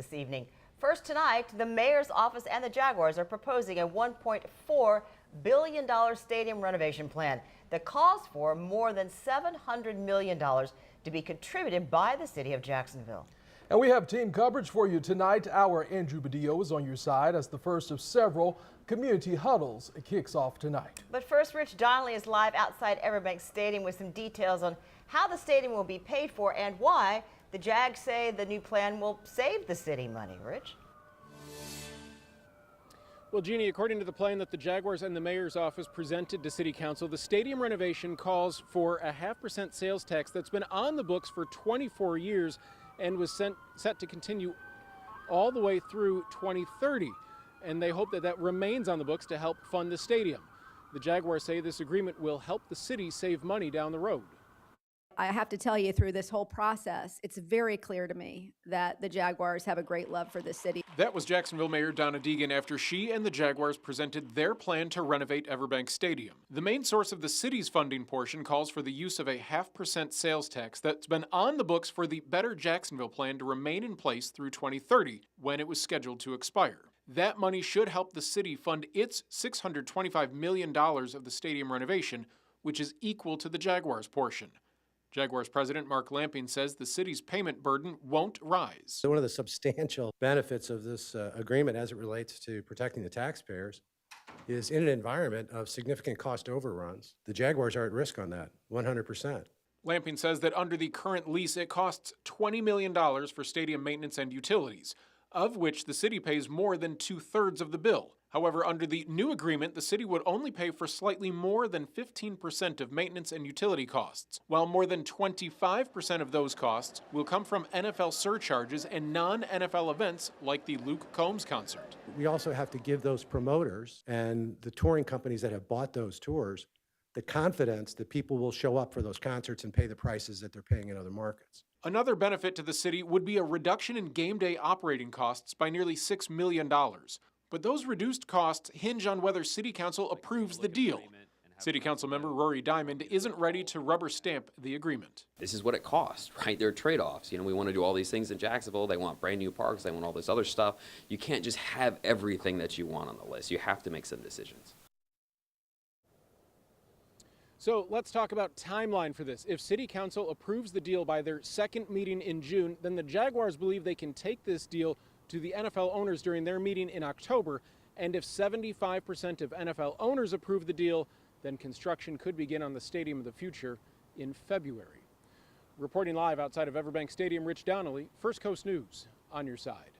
This evening. First tonight, the mayor's office and the Jaguars are proposing a $1.4 billion stadium renovation plan that calls for more than $700 million to be contributed by the City of Jacksonville. And we have team coverage for you tonight. Our Andrew Badillo is on your side as the first of several community huddles kicks off tonight. But first, Rich Donnelly is live outside Everbank Stadium with some details on how the stadium will be paid for and why the Jags say the new plan will save the city money. Rich? Well, Jeannie, according to the plan that the Jaguars and the mayor's office presented to City Council, the stadium renovation calls for a 0.5% sales tax that's been on the books for 24 years and was set to continue all the way through 2030. And they hope that that remains on the books to help fund the stadium. The Jaguars say this agreement will help the city save money down the road. I have to tell you, through this whole process, it's very clear to me that the Jaguars have a great love for this city. That was Jacksonville Mayor Donna Deegan after she and the Jaguars presented their plan to renovate Everbank Stadium. The main source of the city's funding portion calls for the use of a 0.5% sales tax that's been on the books for the Better Jacksonville plan to remain in place through 2030, when it was scheduled to expire. That money should help the city fund its $625 million of the stadium renovation, which is equal to the Jaguars portion. Jaguars President Mark Lamping says the city's payment burden won't rise. One of the substantial benefits of this agreement as it relates to protecting the taxpayers is in an environment of significant cost overruns. The Jaguars are at risk on that, 100%. Lamping says that under the current lease, it costs $20 million for stadium maintenance and utilities, of which the city pays more than 2/3 of the bill. However, under the new agreement, the city would only pay for slightly more than 15% of maintenance and utility costs, while more than 25% of those costs will come from NFL surcharges and non-NFL events like the Luke Combs concert. We also have to give those promoters and the touring companies that have bought those tours the confidence that people will show up for those concerts and pay the prices that they're paying in other markets. Another benefit to the city would be a reduction in game day operating costs by nearly $6 million. But those reduced costs hinge on whether City Council approves the deal. City Council member Rory Diamond isn't ready to rubber stamp the agreement. This is what it costs, right? There are trade-offs. We want to do all these things in Jacksonville. They want brand new parks. They want all this other stuff. You can't just have everything that you want on the list. You have to make some decisions. So let's talk about timeline for this. If City Council approves the deal by their second meeting in June, then the Jaguars believe they can take this deal to the NFL owners during their meeting in October. And if 75% of NFL owners approve the deal, then construction could begin on the Stadium of the Future in February. Reporting live outside of Everbank Stadium, Rich Donnelly, First Coast News, on your side.